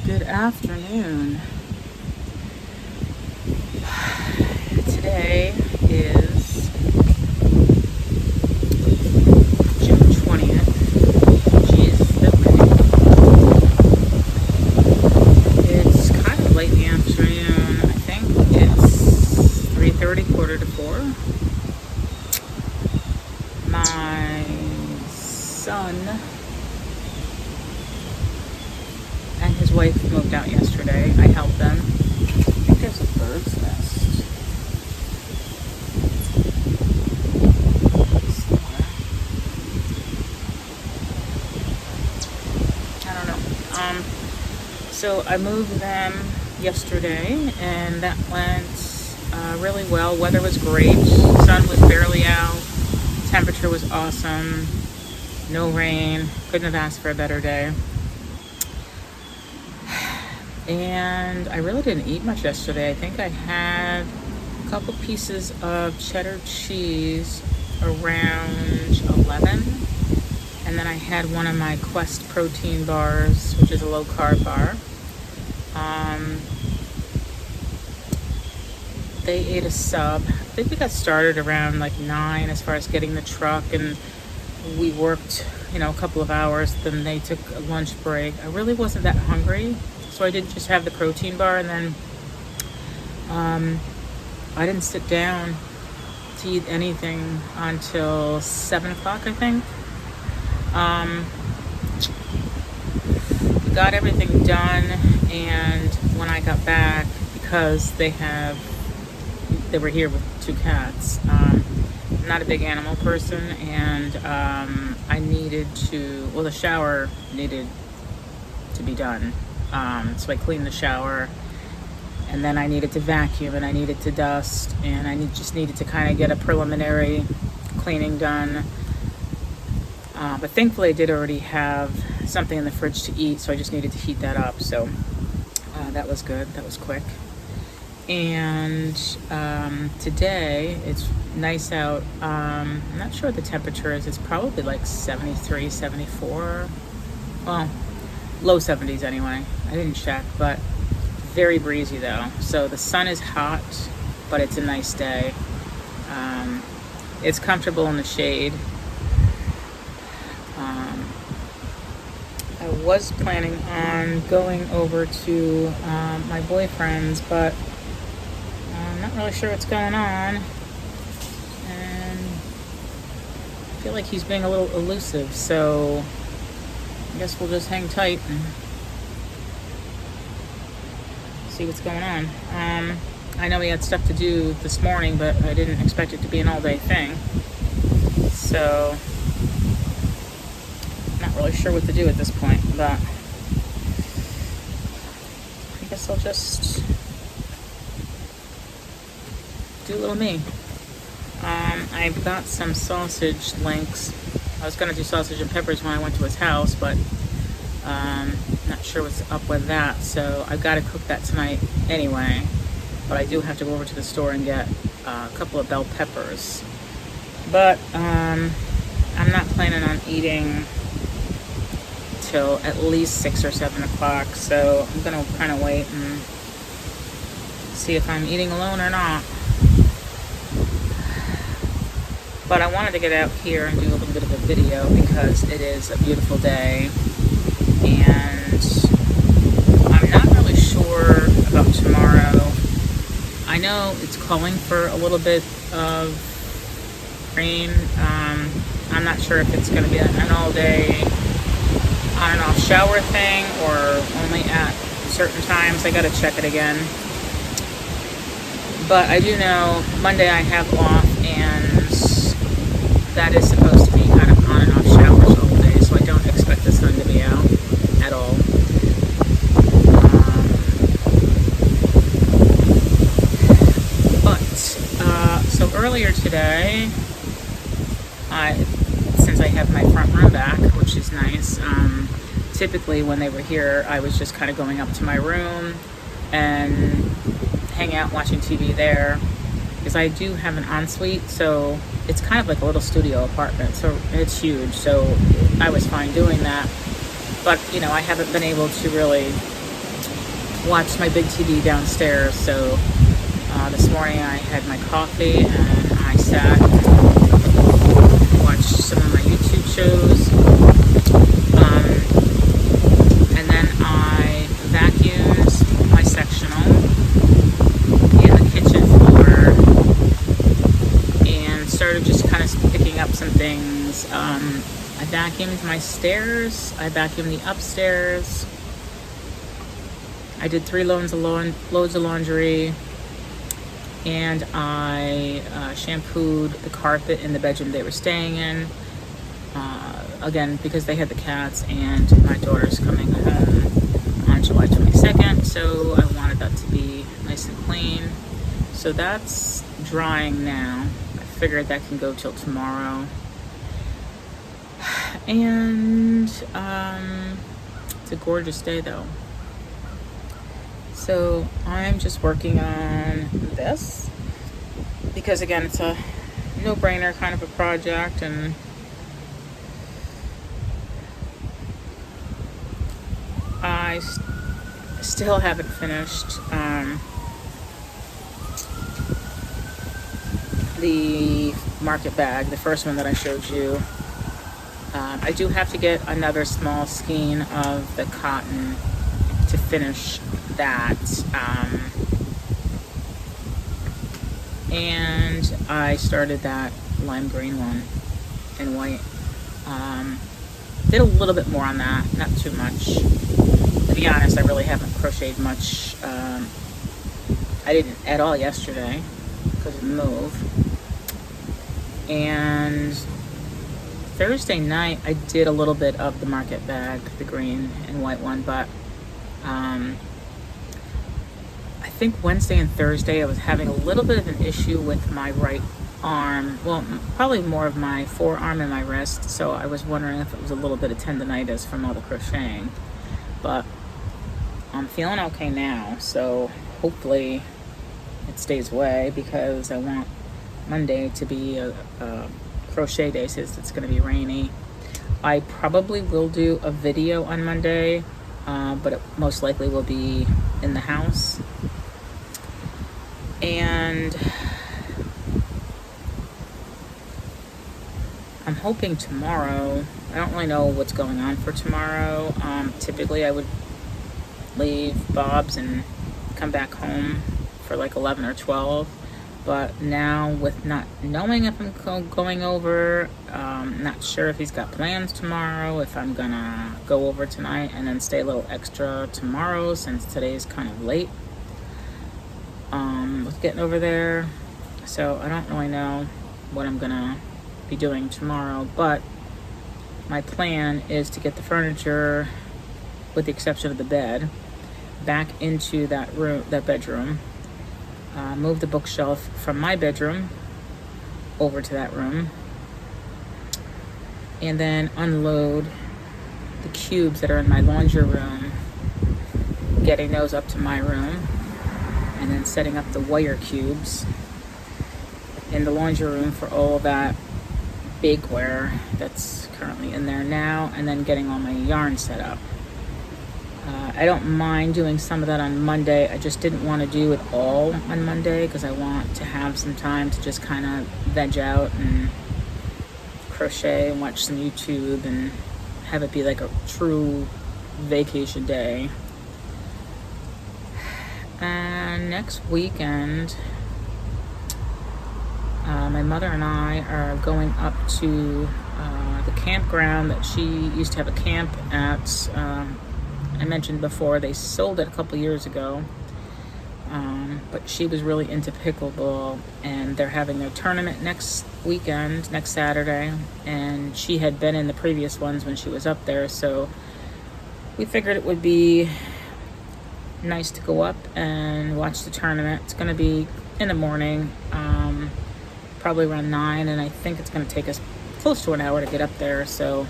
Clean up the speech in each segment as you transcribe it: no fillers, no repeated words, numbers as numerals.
Good afternoon. Today is June 20th. Jeez, that many. It's kind of late in the afternoon. I think it's 3:30, quarter to 4. My son and his wife moved out yesterday. I helped them. I think there's a bird's nest somewhere. I don't know. So I moved them yesterday, and that went really well. Weather was great. Sun was barely out. Temperature was awesome. No rain. Couldn't have asked for a better day. And I really didn't eat much yesterday. I think I had a couple pieces of cheddar cheese around 11. And then I had one of my Quest protein bars, which is a low carb bar. They ate a sub. I think we got started around like 9 as far as getting the truck, and we worked, a couple of hours. Then they took a lunch break. I really wasn't that hungry, so I did just have the protein bar, and then I didn't sit down to eat anything until 7 o'clock, I think. We got everything done, and when I got back, because they were here with 2 cats. I'm not a big animal person, and I needed to, the shower needed to be done. So I cleaned the shower, and then I needed to vacuum, and I needed to dust, and I just needed to kind of get a preliminary cleaning done. But thankfully I did already have something in the fridge to eat, so I just needed to heat that up. So that was good. That was quick. And today it's nice out. I'm not sure what the temperature is. It's probably like 73, 74. Well, low 70s anyway. I didn't check, but very breezy though. So the sun is hot, but it's a nice day. It's comfortable in the shade. I was planning on going over to my boyfriend's, but I'm not really sure what's going on. And I feel like he's being a little elusive, so I guess we'll just hang tight and see what's going on. I know he had stuff to do this morning, but I didn't expect it to be an all-day thing. So not really sure what to do at this point, but I guess I'll just do a little me. I've got some sausage links. I was going to do sausage and peppers when I went to his house, but not sure what's up with that, so I've got to cook that tonight anyway. But I do have to go over to the store and get a couple of bell peppers. But I'm not planning on eating till at least 6 or 7 o'clock, so I'm going to kind of wait and see if I'm eating alone or not. But I wanted to get out here and do a little bit of a video because it is a beautiful day, and I'm not really sure about tomorrow. I know it's calling for a little bit of rain. I'm not sure if it's going to be an all-day on and off shower thing or only at certain times. I got to check it again. But I do know Monday I have off, and that is supposed to be kind of on and off showers all day, so I don't expect the sun to be out at all. So earlier today, since I have my front room back, which is nice, typically when they were here, I was just kind of going up to my room and hang out watching TV there, because I do have an ensuite, so it's kind of like a little studio apartment, so it's huge, so I was fine doing that. But I haven't been able to really watch my big TV downstairs. So this morning I had my coffee and I sat and watched some of my YouTube shows. And then I vacuumed my sectional and the kitchen floor and started just kind of picking up some things. I vacuumed my stairs, I vacuumed the upstairs, I did 3 loads of laundry, and I shampooed the carpet in the bedroom they were staying in. Again, because they had the cats and my daughter's coming home on July 22nd, so I wanted that to be nice and clean. So that's drying now. I figured that can go till tomorrow. And it's a gorgeous day though. So I'm just working on this because again, it's a no-brainer kind of a project, and I still haven't finished the market bag, the first one that I showed you. I do have to get another small skein of the cotton to finish that. And I started that lime green one in white. Did a little bit more on that, not too much. To be honest, I really haven't crocheted much. I didn't at all yesterday because of the move. And Thursday night I did a little bit of the market bag, the green and white one, but I think Wednesday and Thursday I was having a little bit of an issue with my right arm. Well, probably more of my forearm and my wrist, so I was wondering if it was a little bit of tendonitis from all the crocheting. But I'm feeling okay now, so hopefully it stays away because I want Monday to be a crochet day since it's going to be rainy. I probably will do a video on Monday, but it most likely will be in the house. And I'm hoping tomorrow, I don't really know what's going on for tomorrow. Typically I would leave Bob's and come back home for like 11 or 12. But now with not knowing if I'm going over, not sure if he's got plans tomorrow, if I'm gonna go over tonight and then stay a little extra tomorrow since today's kind of late with getting over there. So I don't really know what I'm gonna be doing tomorrow, but my plan is to get the furniture, with the exception of the bed, back into that bedroom. Move the bookshelf from my bedroom over to that room, and then unload the cubes that are in my laundry room, getting those up to my room, and then setting up the wire cubes in the laundry room for all of that bakeware that's currently in there now, and then getting all my yarn set up. I don't mind doing some of that on Monday. I just didn't want to do it all on Monday because I want to have some time to just kind of veg out and crochet and watch some YouTube and have it be like a true vacation day. And next weekend, my mother and I are going up to the campground that she used to have a camp at. I mentioned before they sold it a couple years ago, but she was really into pickleball, and they're having their tournament next weekend, next Saturday, and she had been in the previous ones when she was up there, so we figured it would be nice to go up and watch the tournament. It's going to be in the morning, probably around 9, and I think it's going to take us close to an hour to get up there, so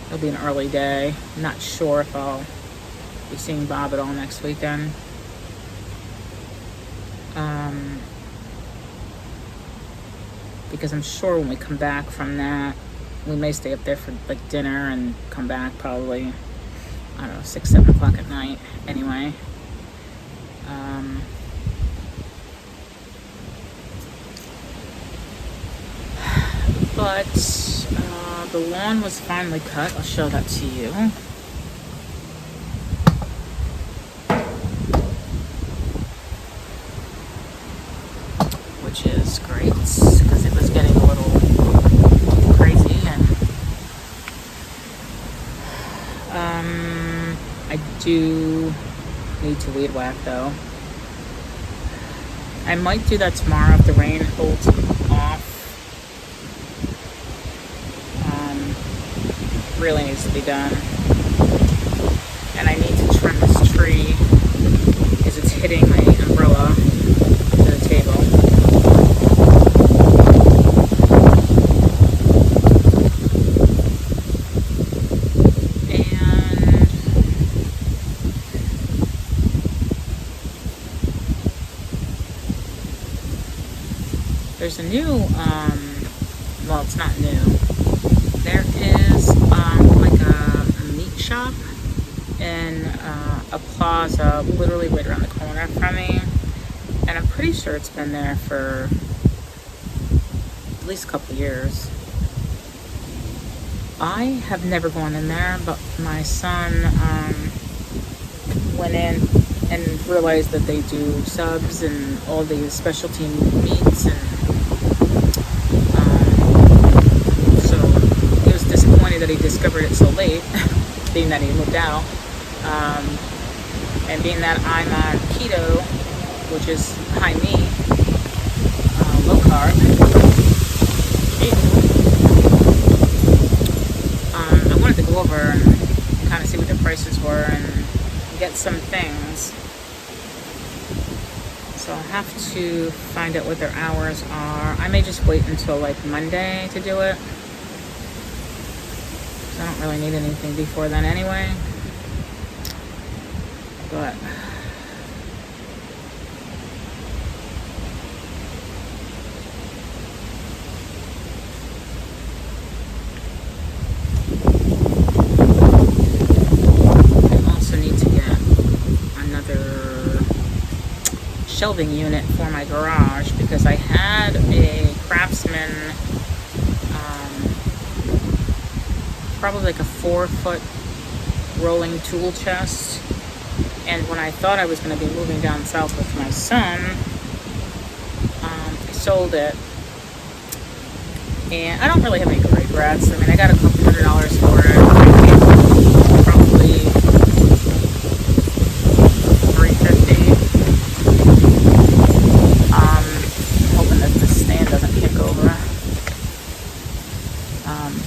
it'll be an early day. I'm not sure if I'll be seeing Bob at all next weekend. Because I'm sure when we come back from that, we may stay up there for like dinner and come back probably. I don't know, 6, 7 o'clock at night anyway. But the lawn was finally cut. I'll show that to you. Which is great because it was getting a little crazy, and I do need to weed whack though. I might do that tomorrow if the rain holds off. Really needs to be done. And I need to trim this tree as it's hitting my umbrella to the table. And there's a new, well, it's not new. There is like a meat shop in a plaza literally right around the corner from me, and I'm pretty sure it's been there for at least a couple years. I have never gone in there, but my son went in and realized that they do subs and all these specialty meats, and that he discovered it so late, being that he moved out, and being that I'm on keto, which is high meat, low carb. I wanted to go over and kind of see what the prices were and get some things. So I'll have to find out what their hours are. I may just wait until like Monday to do it. I don't really need anything before then anyway, but I also need to get another shelving unit for my garage because I had a Craftsman, probably like a 4-foot rolling tool chest, and when I thought I was going to be moving down south with my son, I sold it, and I don't really have any regrets. I mean, I got a couple $100 for it. I paid probably $350. Hoping that the stand doesn't kick over.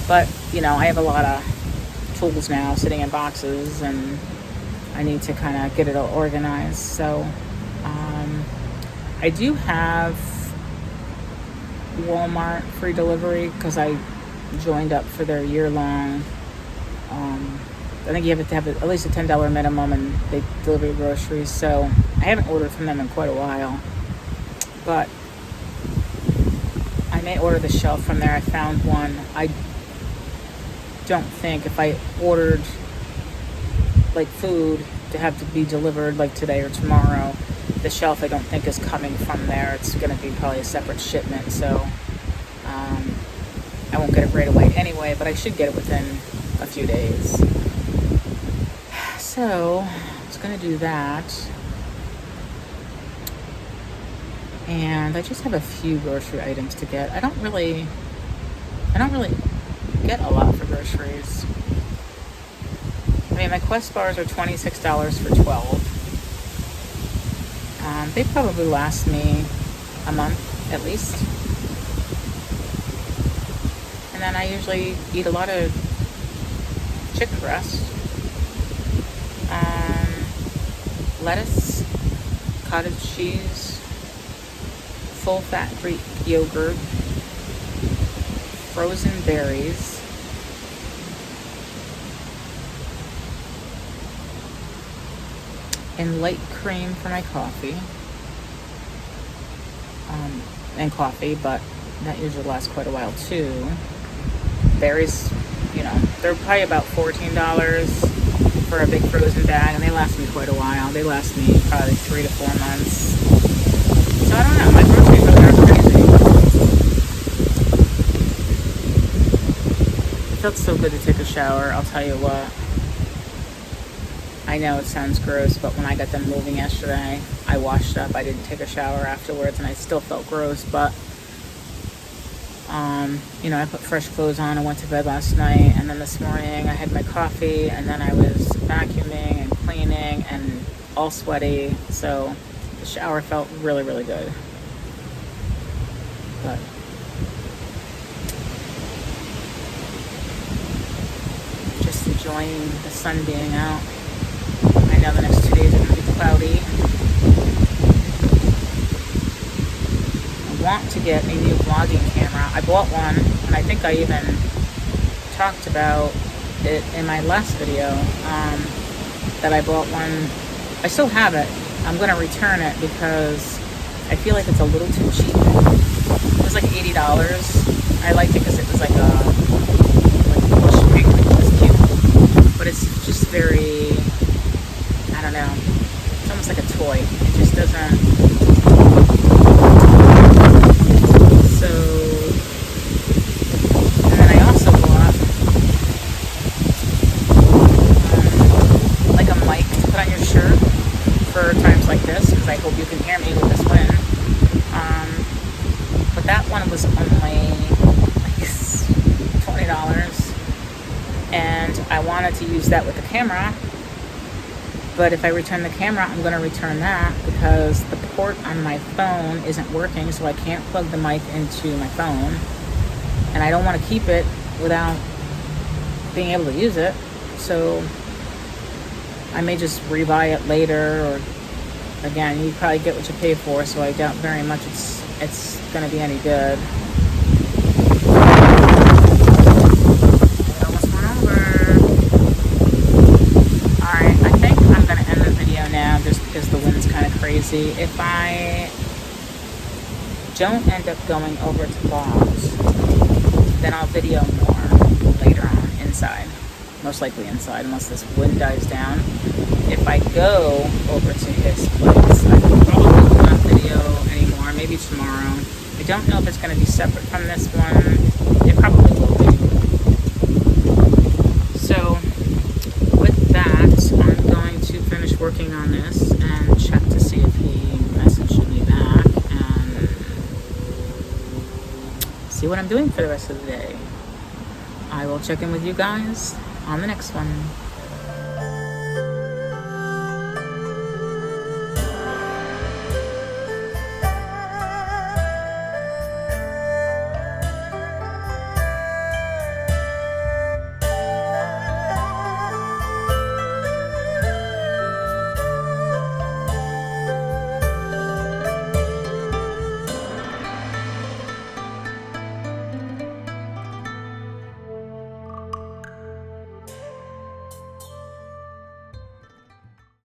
But you know, I have a lot of tools now sitting in boxes, and I need to kind of get it all organized. So I do have Walmart free delivery because I joined up for their year-long. I think you have to have at least a $10 minimum, and they deliver your groceries. So I haven't ordered from them in quite a while, but I may order the shelf from there. I found one. I don't think if I ordered like food to have to be delivered like today or tomorrow, the shelf I don't think is coming from there. It's going to be probably a separate shipment, so I won't get it right away anyway, but I should get it within a few days. So I was going to do that, and I just have a few grocery items to get. I don't really get a lot for groceries. I mean, my Quest bars are $26 for 12. They probably last me a month at least. And then I usually eat a lot of chicken breast, lettuce, cottage cheese, full fat Greek yogurt, frozen berries, and light cream for my coffee, and coffee, but that usually lasts quite a while too. Berries, you know, they're probably about $14. for a big frozen bag, and they last me quite a while. They last me probably 3 to 4 months. So I don't know, my groceries really aren't crazy. It felt so good to take a shower, I'll tell you what. I know it sounds gross, but when I got them moving yesterday, I washed up. I didn't take a shower afterwards, and I still felt gross, but you know, I put fresh clothes on. I went to bed last night, and then this morning I had my coffee, and then I was vacuuming and cleaning and all sweaty. So the shower felt really, really good. But just enjoying the sun being out. I know the next 2 days are going to be cloudy. I want to get a new vlogging camera. I bought one, and I think I even talked about it in my last video, that I bought one. I still have it. I'm going to return it because I feel like it's a little too cheap. It was like $80. I liked it because it was like a bush pig. It was cute. But it's just very, I don't know. It's almost like a toy. It just doesn't. So, and then I also bought like a mic to put on your shirt for times like this, because I hope you can hear me with this wind. But that one was only like $20, and I wanted to use that with the camera. But if I return the camera, I'm going to return that because the port on my phone isn't working, so I can't plug the mic into my phone. And I don't want to keep it without being able to use it. So I may just rebuy it later, or again, you probably get what you pay for, so I doubt very much it's going to be any good. Because the wind's kind of crazy. If I don't end up going over to Bob's, then I'll video more later on inside. Most likely inside, unless this wind dies down. If I go over to his place, I probably will not video anymore. Maybe tomorrow. I don't know if it's going to be separate from this one. It probably will be. So with that, I'm going to finish working on this and check to see if he messaged me back and see what I'm doing for the rest of the day. I will check in with you guys on the next one.